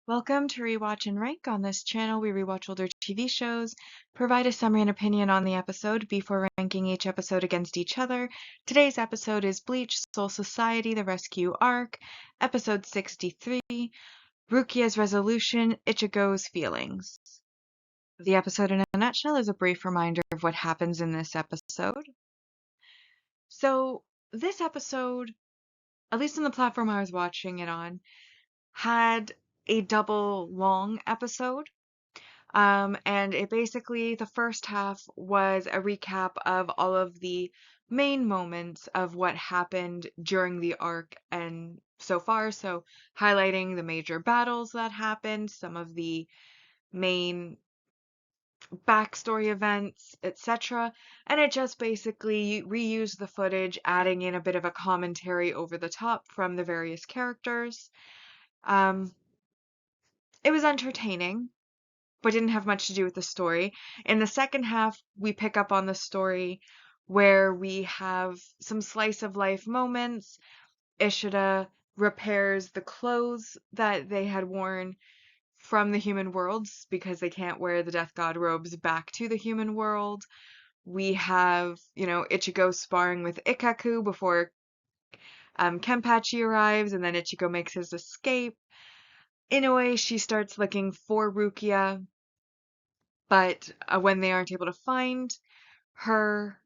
Welcome to Rewatch and Rank. On this channel, we rewatch older TV shows, provide a summary and opinion on the episode before ranking each episode against each other. Today's episode is Bleach Soul Society, The Rescue Arc, Episode 63, Rukia's Resolution, Ichigo's Feelings. The episode in a nutshell is a brief reminder of what happens in this episode. So, this episode, at least on the platform I was watching it on, had a double long episode. And it basically, the first half was a recap of all of the main moments of what happened during the arc and so far. So, highlighting the major battles that happened, some of the main backstory events, etc. And it just basically reused the footage, adding in a bit of a commentary over the top from the various characters. It was entertaining, but didn't have much to do with the story. In the second half, we pick up on the story where we have some slice of life moments. Ishida repairs the clothes that they had worn from the human worlds because they can't wear the death god robes back to the human world. We have, Ichigo sparring with Ikkaku before Kenpachi arrives, and then Ichigo makes his escape. In a way, she starts looking for Rukia, but when they aren't able to find her,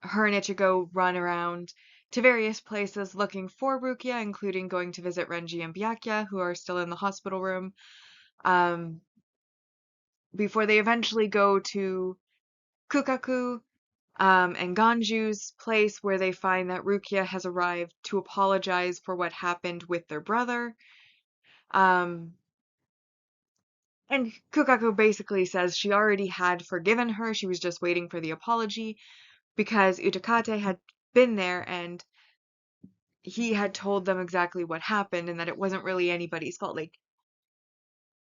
her and Ichigo run around to various places looking for Rukia, including going to visit Renji and Byakuya, who are still in the hospital room, before they eventually go to Kukaku and Ganju's place, where they find that Rukia has arrived to apologize for what happened with their brother. And Kukaku basically says she already had forgiven her, she was just waiting for the apology, because Utakate had been there and he had told them exactly what happened and that it wasn't really anybody's fault. Like,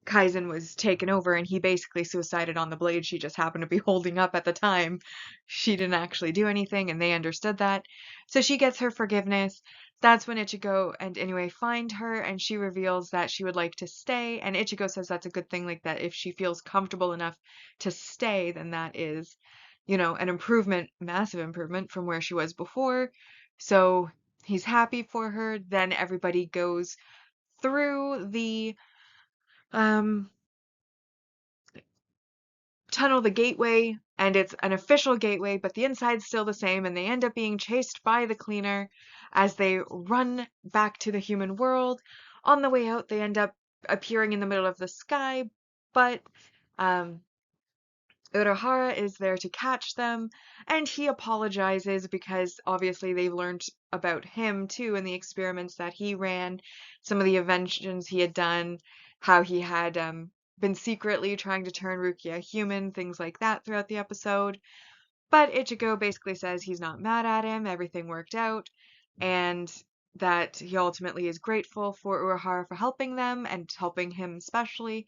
Kaizen was taken over and he basically suicided on the blade she just happened to be holding up at the time. She didn't actually do anything, and they understood that. So she gets her forgiveness. That's when Ichigo and Inoue find her, and she reveals that she would like to stay. And Ichigo says that's a good thing, like that if she feels comfortable enough to stay, then that is, an improvement, massive improvement from where she was before. So he's happy for her. Then everybody goes through the um tunnel, the gateway, and it's an official gateway, but the inside's still the same, and they end up being chased by the cleaner as they run back to the human world. On the way out, they end up appearing in the middle of the sky, but um, Urahara is there to catch them, and he apologizes because obviously they've learned about him too and the experiments that he ran, some of the inventions he had done, how he had been secretly trying to turn Rukia human, things like that throughout the episode. But Ichigo basically says he's not mad at him, everything worked out, and that he ultimately is grateful for Urahara for helping them and helping him especially,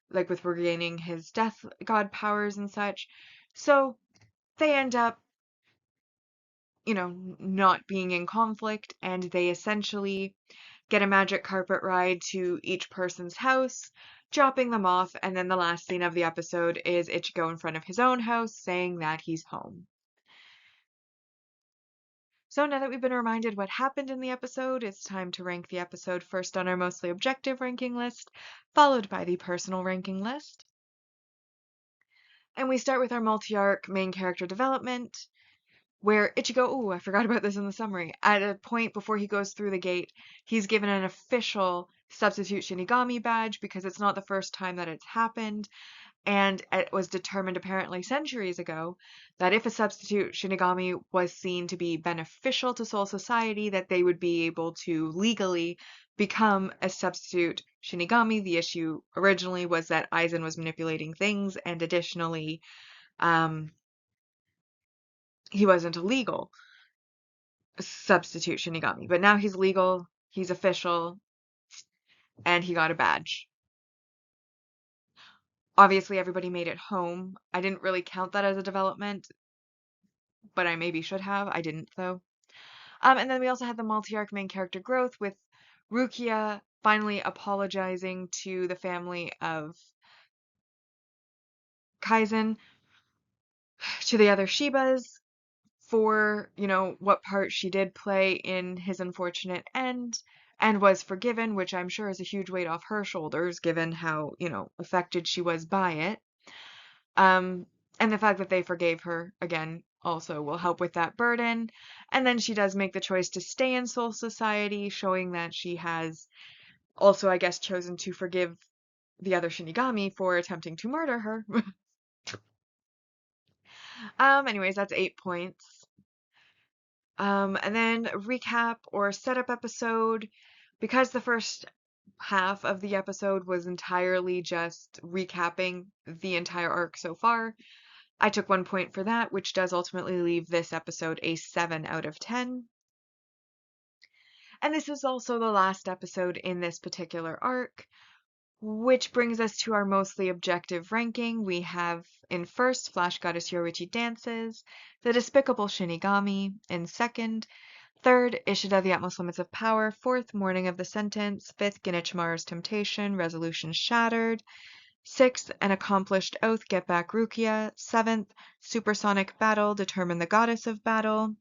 like with regaining his death god powers and such. So they end up, not being in conflict, and they essentially get a magic carpet ride to each person's house, dropping them off, and then the last scene of the episode is Ichigo in front of his own house saying that he's home. So now that we've been reminded what happened in the episode, it's time to rank the episode first on our mostly objective ranking list, followed by the personal ranking list. And we start with our multi-arc main character development, where Ichigo, I forgot about this in the summary, at a point before he goes through the gate, he's given an official substitute Shinigami badge because it's not the first time that it's happened, and it was determined apparently centuries ago that if a substitute Shinigami was seen to be beneficial to Soul Society, that they would be able to legally become a substitute Shinigami. The issue originally was that Aizen was manipulating things, and additionally, he wasn't a legal substitute Shinigami. But now he's legal, he's official, and he got a badge. Obviously, everybody made it home. I didn't really count that as a development, but I maybe should have. I didn't, though. And then we also had the multi-arc main character growth with Rukia finally apologizing to the family of Kaizen, to the other Shibas, for, what part she did play in his unfortunate end, and was forgiven, which I'm sure is a huge weight off her shoulders, given how, affected she was by it. Um, and the fact that they forgave her, again, also will help with that burden. And then she does make the choice to stay in Soul Society, showing that she has also, I guess, chosen to forgive the other Shinigami for attempting to murder her. Anyways, that's 8 points. And then recap or setup episode, because the first half of the episode was entirely just recapping the entire arc so far. I took 1 point for that, which does ultimately leave this episode a 7 out of 10. And this is also the last episode in this particular arc, which brings us to our mostly objective ranking. We have in first, Flash Goddess Yoruichi Dances, The Despicable Shinigami in second, third, Ishida the Utmost Limits of Power, fourth, Morning of the Sentence, fifth, Genichimaru's Temptation, Resolution Shattered, sixth, An Accomplished Oath, Get Back Rukia, seventh, Supersonic Battle, Determine the Goddess of Battle,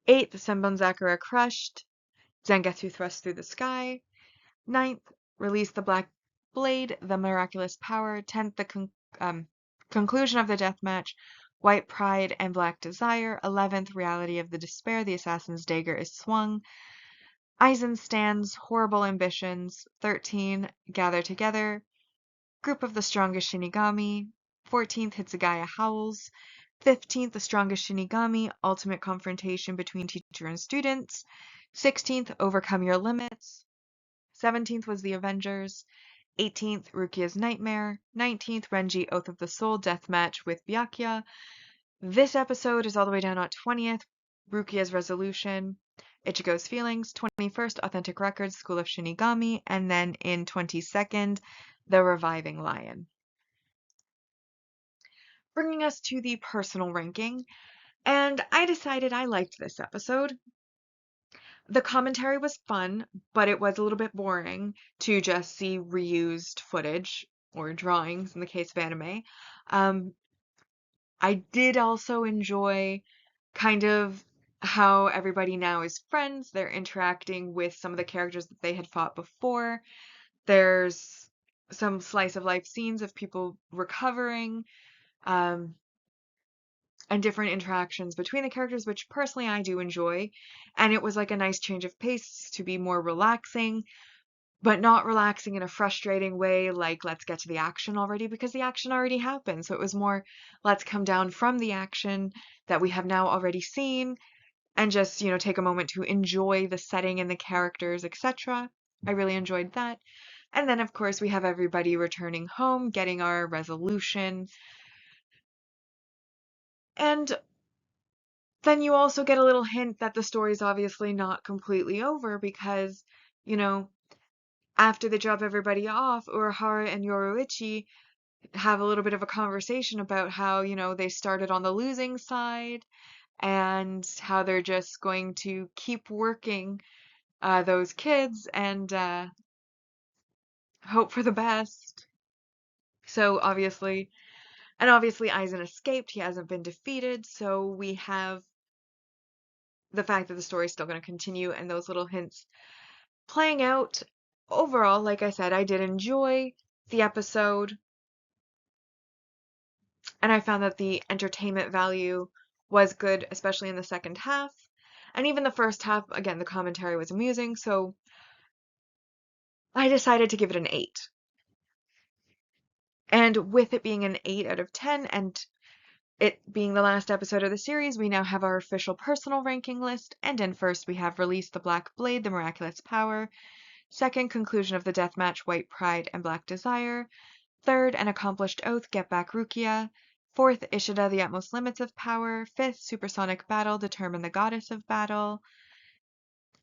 eighth, Senbon Crushed, Zangetsu Thrust Through the Sky, ninth, Release the Black Blade, The Miraculous Power, 10th, the Conclusion of the Deathmatch, White Pride and Black Desire, 11th, Reality of the Despair, The Assassin's Dagger is Swung, Aizen Stands, Horrible Ambitions, 13, Gather Together, Group of the Strongest Shinigami, 14th, Hitsugaya Howls, 15th, The Strongest Shinigami, Ultimate Confrontation Between Teacher and Students, 16th, Overcome Your Limits, 17th was The Avengers, 18th, Rukia's Nightmare, 19th, Renji Oath of the Soul Deathmatch with Byakuya. This episode is all the way down at 20th, Rukia's Resolution, Ichigo's Feelings, 21st, Authentic Records, School of Shinigami, and then in 22nd, The Reviving Lion. Bringing us to the personal ranking, and I decided I liked this episode. The commentary was fun, but it was a little bit boring to just see reused footage or drawings in the case of anime. I did also enjoy kind of how everybody now is friends. They're interacting with some of the characters that they had fought before. There's some slice of life scenes of people recovering, and different interactions between the characters, which personally I do enjoy. And it was like a nice change of pace to be more relaxing, but not relaxing in a frustrating way, like let's get to the action already, because the action already happened. So it was more, let's come down from the action that we have now already seen and just, take a moment to enjoy the setting and the characters, etc. I really enjoyed that. And then, of course, we have everybody returning home, getting our resolution. And then you also get a little hint that the story's obviously not completely over because, you know, after they drop everybody off, Urahara and Yoruichi have a little bit of a conversation about how, they started on the losing side and how they're just going to keep working those kids and hope for the best. So obviously Aizen escaped. He hasn't been defeated. So we have the fact that the story is still going to continue and those little hints playing out. Overall, like I said, I did enjoy the episode. And I found that the entertainment value was good, especially in the second half. And even the first half, again, the commentary was amusing. So I decided to give it an 8. And with it being an 8 out of 10 and it being the last episode of the series, we now have our official personal ranking list. And in first, we have Release the Black Blade, The Miraculous Power. Second, Conclusion of the Deathmatch, White Pride and Black Desire. Third, An Accomplished Oath, Get Back Rukia. Fourth, Ishida, The Utmost Limits of Power. Fifth, Supersonic Battle, Determine the Goddess of Battle.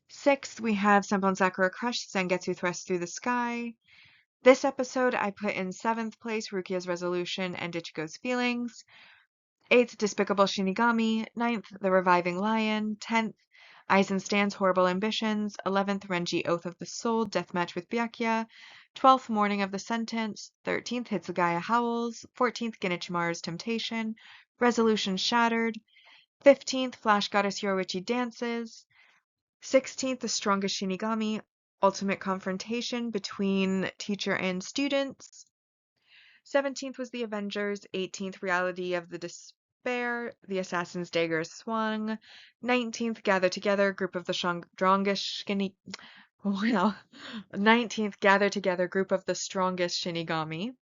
Sixth, we have Senbon Crush, Zangetsu Thrust Through the Sky. This episode I put in 7th place, Rukia's Resolution and Ichigo's Feelings. 8th, Despicable Shinigami. 9th, The Reviving Lion. 10th, Eisenstein's Horrible Ambitions, 11th Renji Oath of the Soul, Deathmatch with Byakuya, 12th Morning of the Sentence, 13th Hitsugaya Howls, 14th Genichimaru's Temptation, Resolution Shattered, 15th Flash Goddess Yoruichi Dances, 16th The Strongest Shinigami, Ultimate Confrontation between teacher and students, 17th was The Avengers, 18th Reality of the Despair, The Assassin's Dagger Swung, 19th Gather Together, Group of the Strongest Shinigami. Wow. 19th Gather Together, Group of the Strongest Shinigami.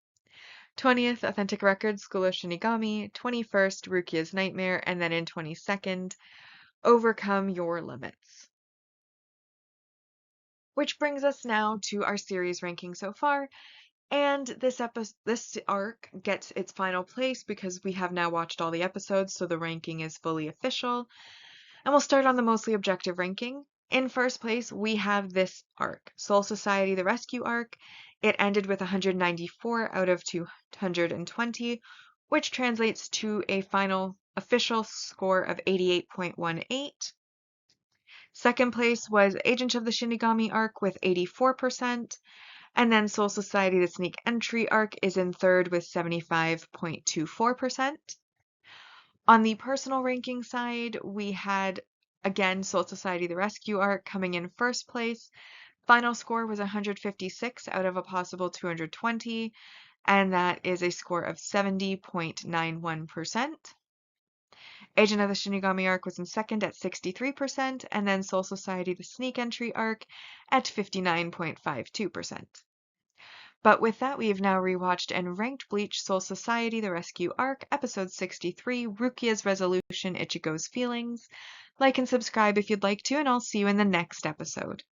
20th Authentic Records, School of Shinigami. 21st Rukia's Nightmare, and then in 22nd, Overcome Your Limits. Which brings us now to our series ranking so far. And this arc gets its final place because we have now watched all the episodes, so the ranking is fully official. And we'll start on the mostly objective ranking. In first place, we have this arc, Soul Society: The Rescue arc. It ended with 194 out of 220, which translates to a final official score of 88.18. Second place was Agent of the Shinigami arc with 84%. And then Soul Society: The Sneak Entry arc is in third with 75.24%. On the personal ranking side, we had, again, Soul Society: The Rescue arc coming in first place. Final score was 156 out of a possible 220, and that is a score of 70.91%. Agent of the Shinigami arc was in second at 63%, and then Soul Society: The Sneak Entry arc at 59.52%. But with that, we have now rewatched and ranked Bleach Soul Society: The Rescue arc, episode 63, Rukia's Resolution, Ichigo's Feelings. Like and subscribe if you'd like to, and I'll see you in the next episode.